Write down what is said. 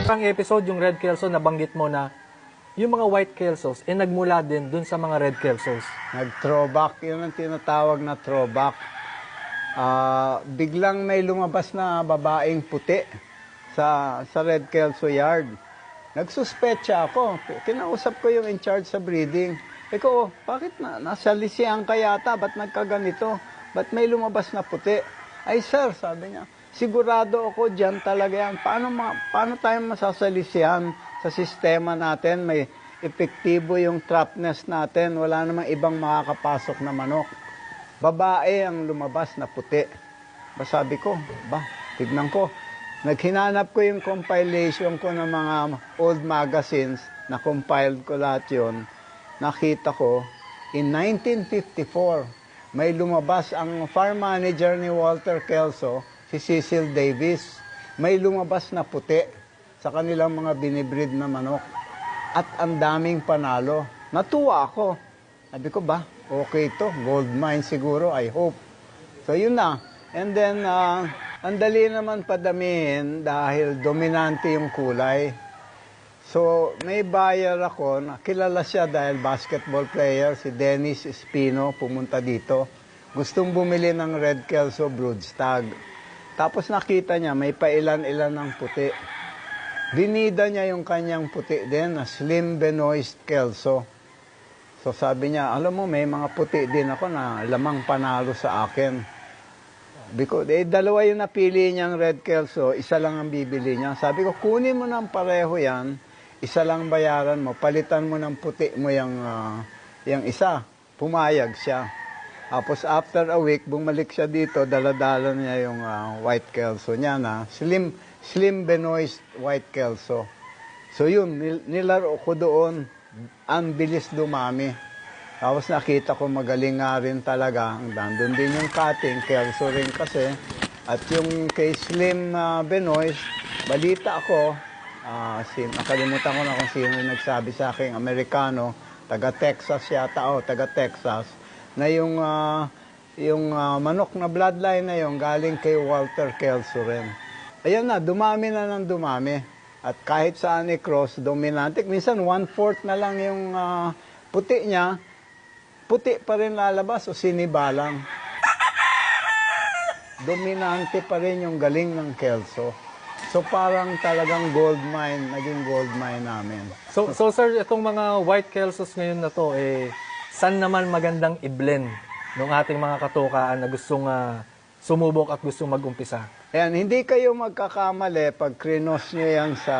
Parang episode, yung Red Kelso, nabanggit mo na yung mga white Kelsos, nagmula din dun sa mga Red Kelsos. Nag-throwback, yun ang tinatawag na throwback. Biglang may lumabas na babaeng puti sa Red Kelso Yard. Nagsuspecha ako. Kinausap ko yung in charge sa breeding. Eko, bakit nasa lisihan ka yata? Ba't nagkaganito? Ba't may lumabas na puti? Ay sir, sabi niya, sigurado ako dyan talaga yan. Paano tayo masasalisihan sa sistema natin? May epektibo yung trap nest natin. Wala namang ibang makakapasok na manok. Babae ang lumabas na puti. Sabi ko, tignan ko. Naghinanap ko yung compilation ko ng mga old magazines, na compiled ko lahat yun. Nakita ko, in 1954, may lumabas ang farm manager ni Walter Kelso, si Cecil Davis. May lumabas na puti sa kanilang mga binibreed na manok. At ang daming panalo. Natuwa ako. Sabi ko okay to, gold mine siguro, I hope. So yun na. And then, ang dali naman padamihin dahil dominante yung kulay. So, may buyer ako, kilala siya dahil basketball player, si Dennis Espino, pumunta dito. Gustong bumili ng Red Kelso broodstag. Tapos nakita niya, may pailan-ilan ng puti. Binida niya yung kanyang puti din na Slim Benoist Kelso. So sabi niya, alam mo, may mga puti din ako na lamang panalo sa akin. Because, dalawa yung napili niyang Red Kelso, isa lang ang bibili niya. Sabi ko, kunin mo ng pareho yan, isa lang bayaran mo, palitan mo ng puti mo yung isa. Pumayag siya. Tapos after a week, bumalik siya dito, daladala niya yung white Kelso niya na Slim Benoist White Kelso. So yun, nilaro ko doon, ang bilis dumami. Tapos nakita ko magaling nga rin talaga. Nandun din yung cutting, Kelso rin kasi. At yung kay Slim Benoist, balita ako, nakalimutan ko na kung sino nagsabi sa akin, Amerikano, taga-Texas yata, taga-Texas, na yung manok na bloodline na yung galing kay Walter Kelso rin. Ayan na, dumami na ng dumami. At kahit saan i-cross, dominante. Minsan 1/4 na lang yung puti niya, puti pa rin lalabas o sinibalang. Dominante pa rin yung galing ng Kelso. So parang talagang gold mine, naging gold mine namin. So sir, itong mga white Kelsos ngayon na to, saan naman magandang i-blend ng ating mga katukaan na gustong sumubok at gustong mag-umpisa? Ayan, hindi kayo magkakamali pag krinos nyo yan sa